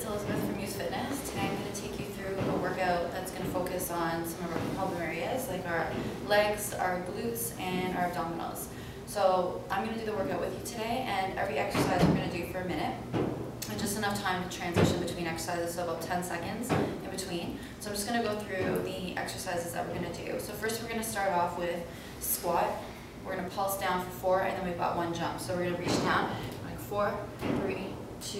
it's Elizabeth from Muse Fitness. Today I'm going to take you through a workout that's going to focus on some of our problem areas, like our legs, our glutes, and our abdominals. So I'm going to do the workout with you today, and every exercise we're going to do for a minute, and just enough time to transition between exercises, so about 10 seconds in between. So I'm just going to go through the exercises that we're going to do. So first we're going to start off with squat. We're going to pulse down for 4, and then we've got 1 jump. So we're going to reach down, like 4, 3, 2,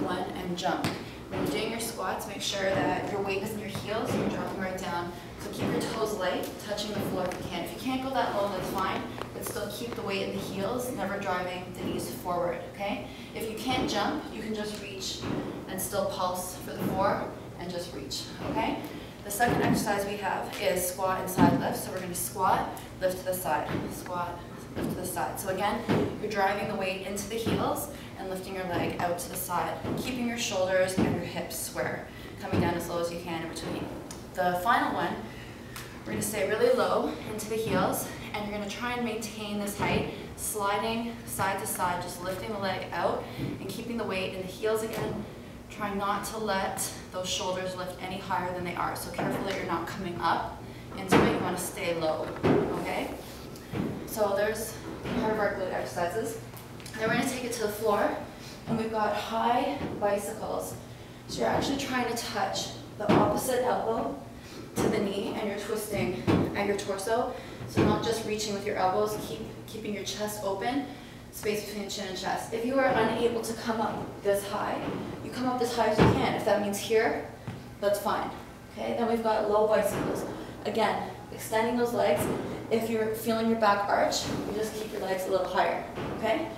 1, and jump. When you're doing your squats, make sure that your weight is in your heels and you're dropping right down. So keep your toes light, touching the floor if you can. If you can't go that low, that's fine, but still keep the weight in the heels, never driving the knees forward, okay? If you can't jump, you can just reach and still pulse for the 4 and just reach, okay? The second exercise we have is squat and side lift. So we're going to squat, lift to the side, squat, lift to the side. So again, you're driving the weight into the heels and lifting your leg out to the side, keeping your shoulders and your hips square, coming down as low as you can in between. The final one, we're going to stay really low into the heels, and you're going to try and maintain this height, sliding side to side, just lifting the leg out and keeping the weight in the heels again. Try not to let those shoulders lift any higher than they are. So careful that you're not coming up into it. You want to stay low, okay? So there's part of our glute exercises. Then we're going to take it to the floor, and we've got high bicycles. So you're actually trying to touch the opposite elbow to the knee, and you're twisting at your torso. So not just reaching with your elbows, keeping your chest open, space between chin and chest. If you are unable to come up this high, you come up as high as you can. If that means here, that's fine. Okay, then we've got low bicycles. Again, extending those legs. If you're feeling your back arch, you just keep your legs a little higher, okay?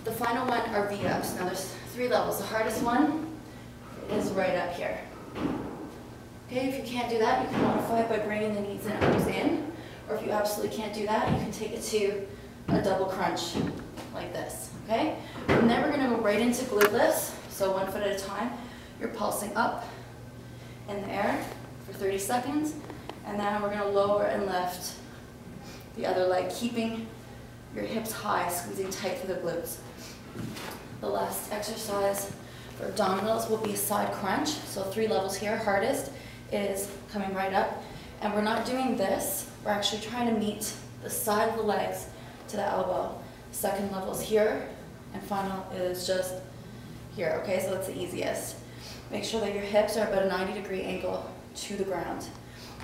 The final one are V-ups. Now there's 3 levels. The hardest one is right up here. Okay, if you can't do that, you can modify it by bringing the knees and elbows in. Or if you absolutely can't do that, you can take it to a double crunch like this, okay? From there, we're going to go right into glute lifts. So 1 foot at a time. You're pulsing up in the air for 30 seconds. And then we're going to lower and lift the other leg, keeping your hips high, squeezing tight through the glutes. The last exercise for abdominals will be a side crunch. So 3 levels here. Hardest is coming right up. And we're not doing this. We're actually trying to meet the side of the legs to the elbow. Second level is here, and final is just here, okay? So that's the easiest. Make sure that your hips are about a 90-degree angle to the ground.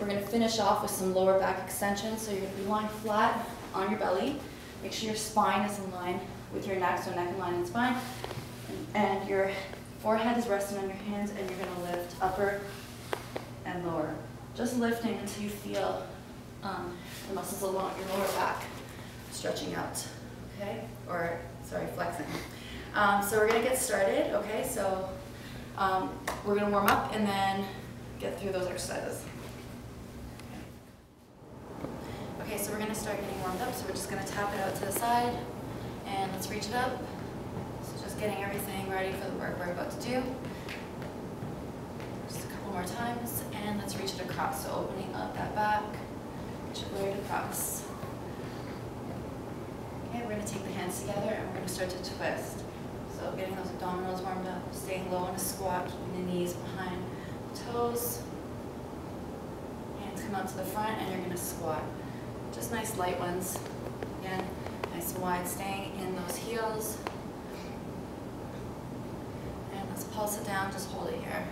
We're going to finish off with some lower back extensions. So you're going to be lying flat on your belly. Make sure your spine is in line with your neck, so neck in line and spine. And your forehead is resting on your hands, and you're going to lift upper and lower. Just lifting until you feel the muscles along your lower back stretching out, okay? Or, sorry, flexing. So we're going to get started, okay? So we're going to warm up and then get through those exercises. Okay, so we're going to start getting warmed up, so we're just going to tap it out to the side, and let's reach it up. So just getting everything ready for the work we're about to do. Just a couple more times, and let's reach it across. So opening up that back, reach it right across. Okay, we're going to take the hands together, and we're going to start to twist. So getting those abdominals warmed up, staying low in a squat, keeping the knees behind the toes. Hands come out to the front, and you're going to squat. Just nice light ones. Again, nice and wide, staying in those heels. And let's pulse it down, just hold it here.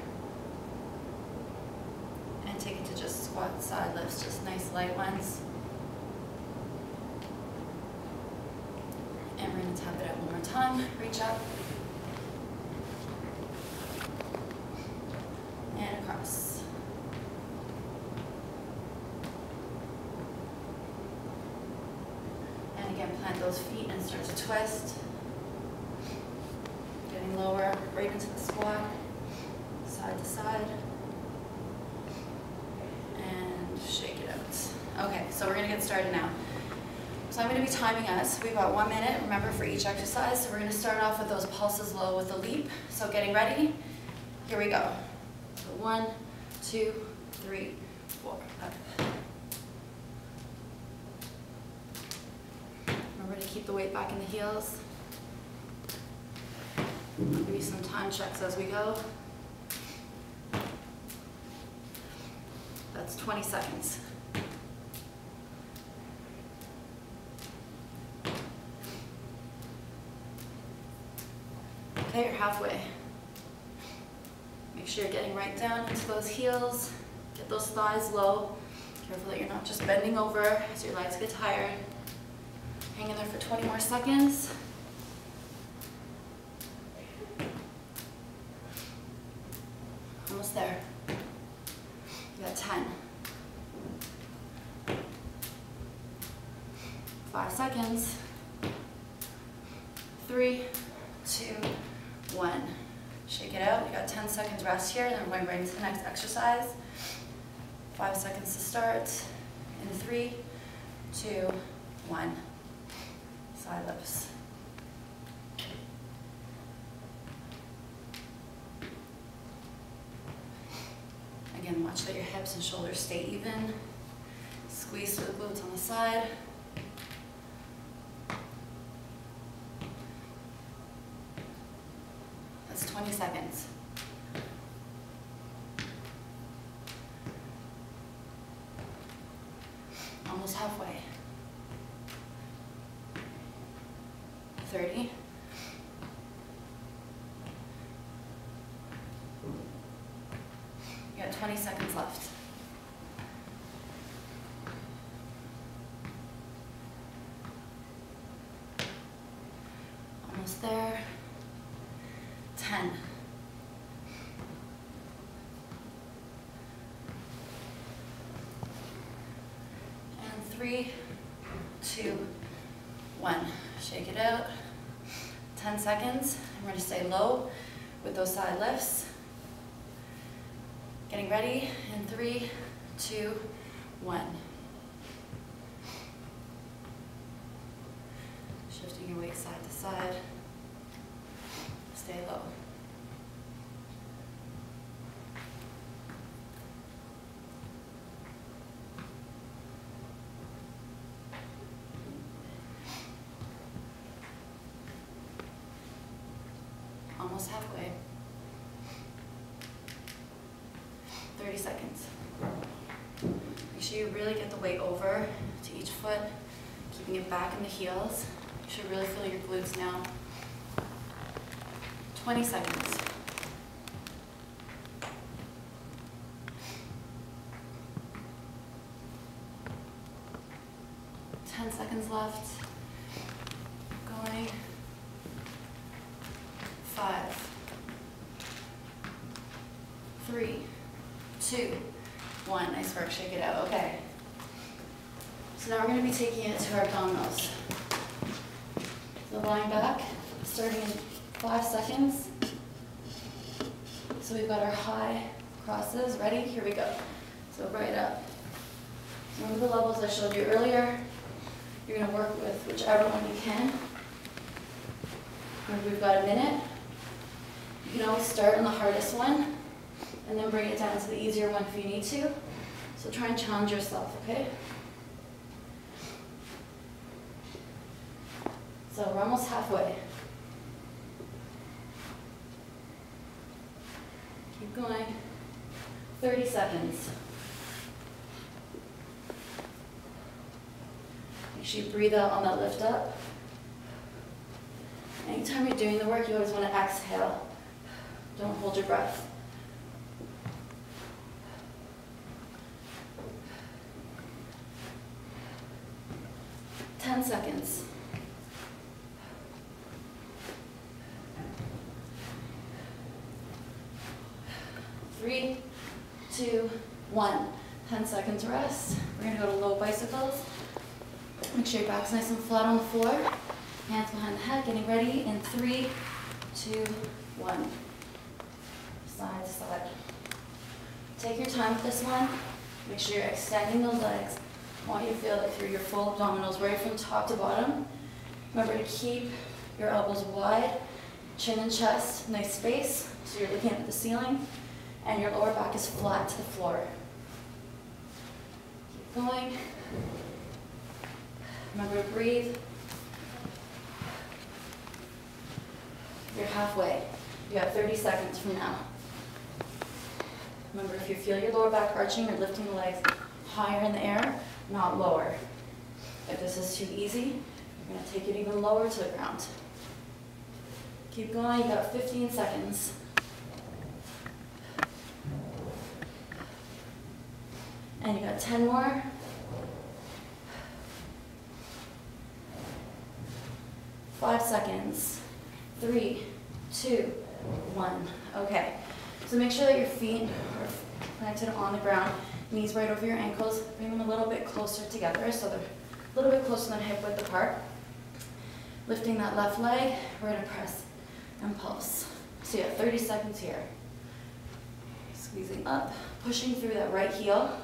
And take it to just squat side lifts, just nice light ones. And we're going to tap it out one more time. Reach up. And across. And again, plant those feet and start to twist. Getting lower, right into the squat. Side to side. And shake it out. Okay, so we're going to get started now. So I'm going to be timing us. We've got 1 minute, remember, for each exercise. So we're going to start off with those pulses low with the leap. So getting ready, here we go. So 1, 2, 3, 4, up. Remember to keep the weight back in the heels. I'll give you some time checks as we go. That's 20 seconds. Okay, you're halfway. Make sure you're getting right down into those heels. Get those thighs low. Careful that you're not just bending over as your legs get tired. Hang in there for 20 more seconds. Almost there. You got 10. 5 seconds. 3, 2, 1. Shake it out. You got 10 seconds rest here, then we're going right into the next exercise. 5 seconds to start. In 3, 2, 1. Side lifts. Again, watch that your hips and shoulders stay even. Squeeze through the glutes on the side. That's 20 seconds. Almost halfway. 30. You got 20 seconds left. Almost there. 10. And 3, 2, 1. Shake it out. 10 seconds. And we're going to stay low with those side lifts. Getting ready in 3, 2, 1. Shifting your weight side to side. Stay low. Almost halfway. 30 seconds. Make sure you really get the weight over to each foot, keeping it back in the heels. You should really feel your glutes now. 20 seconds. Ten seconds left. Going. 5, 3, 2, 1. Nice work. Shake it out. Okay. So now we're going to be taking it to our abdominals. So lying back, starting in 5 seconds. So we've got our high crosses. Ready? Here we go. So right up. Remember the levels I showed you earlier? You're going to work with whichever one you can. Remember, we've got a minute. You can always start on the hardest one and then bring it down to the easier one if you need to. So try and challenge yourself, okay? So we're almost halfway. Keep going. 30 seconds. Make sure you breathe out on that lift up. Anytime you're doing the work, you always want to exhale. Don't hold your breath. Ten seconds. 3, 2, 1. 10 seconds rest. We're going to go to low bicycles. Make sure your back's nice and flat on the floor. Hands behind the head, getting ready in 3, 2, 1. Side to side. Take your time with this one. Make sure you're extending those legs. I want you to feel it through your full abdominals, right from top to bottom. Remember to keep your elbows wide, chin and chest, nice space, so you're looking at the ceiling, and your lower back is flat to the floor. Keep going. Remember to breathe. You're halfway. You have 30 seconds from now. Remember, if you feel your lower back arching, you're lifting the legs higher in the air, not lower. If this is too easy, you're going to take it even lower to the ground. Keep going, you got 15 seconds. And you got 10 more. 5 seconds. 3, 2, 1. Okay. So make sure that your feet are planted on the ground, knees right over your ankles. Bring them a little bit closer together so they're a little bit closer than hip width apart. Lifting that left leg, we're going to press and pulse. So you have 30 seconds here. Squeezing up, pushing through that right heel.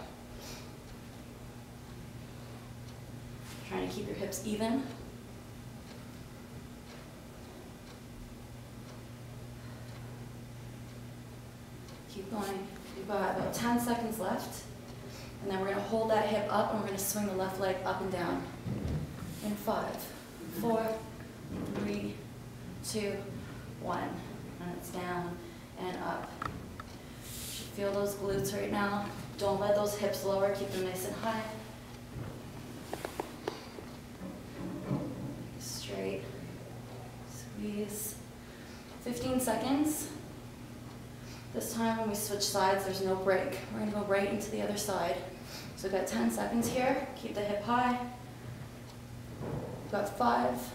Trying to keep your hips even. Keep going. You've got about 10 seconds left. And then we're going to hold that hip up and we're going to swing the left leg up and down. In 5, 4, 3, 2, 1. And it's down and up. You should feel those glutes right now. Don't let those hips lower. Keep them nice and high. Straight. Squeeze. 15 seconds. This time when we switch sides, there's no break. We're going to go right into the other side. So we've got 10 seconds here. Keep the hip high. We've got 5,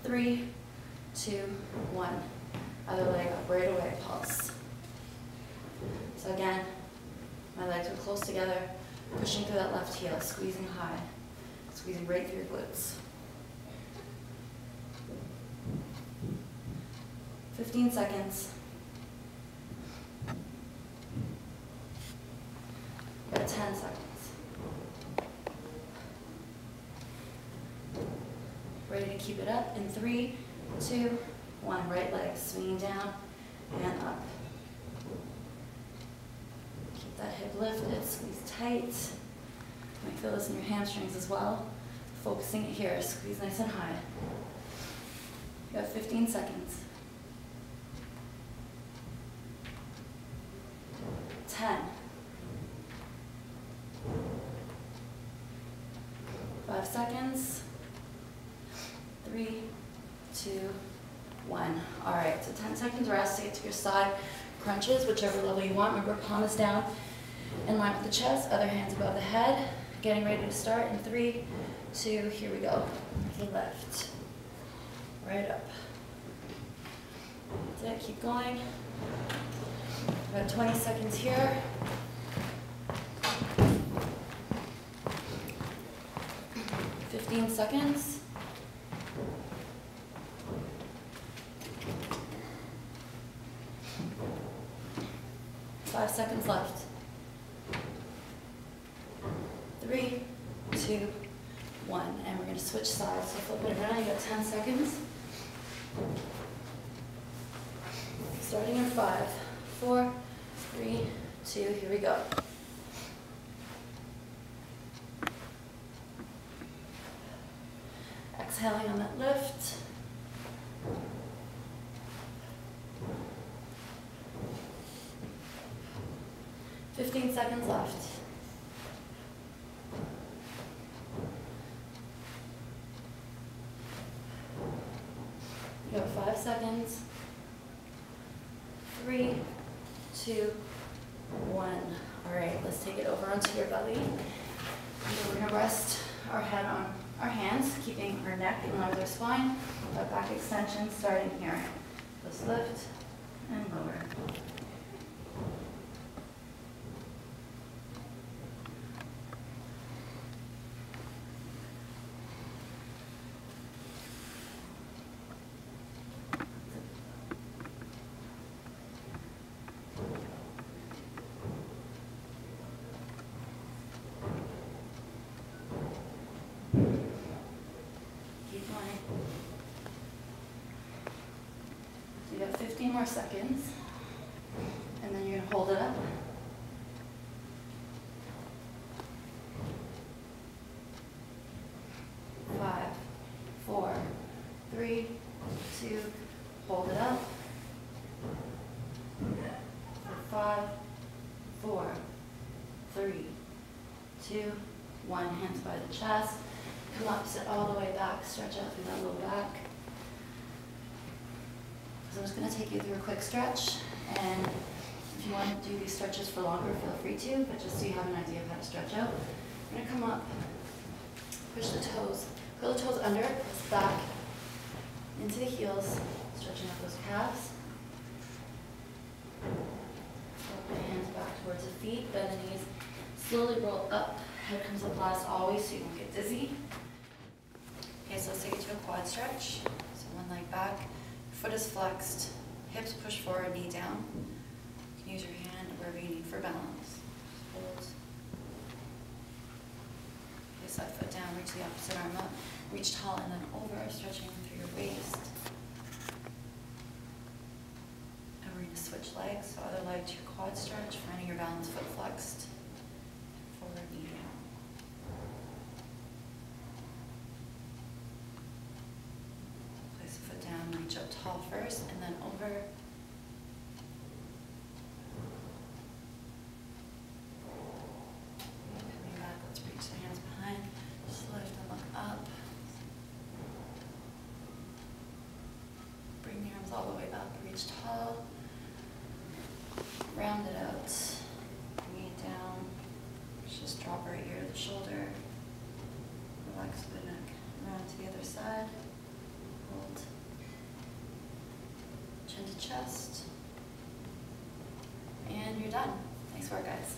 3, 2, 1. Other leg up right away, pulse. So again, my legs are close together, pushing through that left heel, squeezing high, squeezing right through your glutes. 15 seconds. Got 10 seconds. Ready to keep it up in 3, 2, 1. Right leg swinging down and up. Keep that hip lifted, squeeze tight. You might feel this in your hamstrings as well. Focusing it here, squeeze nice and high. You got 15 seconds. 10. 5 seconds. 3, 2, 1. All right, so 10 seconds rest to get to your side crunches, whichever level you want. Remember, palm is down in line with the chest, other hands above the head. Getting ready to start in 3, 2, here we go. Left, right up. That's it, keep going. About 20 seconds here. Fifteen seconds. Five seconds left. 3, 2, 1. And we're going to switch sides. So flip it around. You got 10 seconds. Starting in 5, 4, 3, 2. Here we go. Exhaling on that lift. Fifteen seconds left. You have 5 seconds. 3, 2, 1. All right, let's take it over onto your belly. So we're gonna rest our head on our hands, keeping our neck in line with our spine. Our back extension starting here. Just lift and lower. So you got 15 more seconds, and then you're going to hold it up. Five, 4, 3, 2, hold it up. 2. 1, hands by the chest. Come up, sit all the way back, stretch out through that low back. So I'm just going to take you through a quick stretch, and if you want to do these stretches for longer, feel free to, but just so you have an idea of how to stretch out. I'm going to come up, push the toes, curl the toes under, press back into the heels, stretching out those calves. Roll the hands back towards the feet, bend the knees, slowly roll up. Head comes up last always so you don't get dizzy. Okay, so let's take it to a quad stretch. So one leg back, foot is flexed, hips push forward, knee down. You can use your hand wherever you need for balance. Hold. Okay, side foot down, reach the opposite arm up, reach tall and then over, stretching through your waist. And we're going to switch legs, so other leg to your quad stretch, finding your balance, foot flexed, forward, knee down. Place the foot down, reach up tall first, and then over. Coming back, let's reach the hands behind, just lift and look up. Bring the arms all the way up, reach tall. Round it out, knee down, just drop right here to the shoulder, relax the neck, round to the other side, hold, chin to chest, and you're done. Nice work, guys.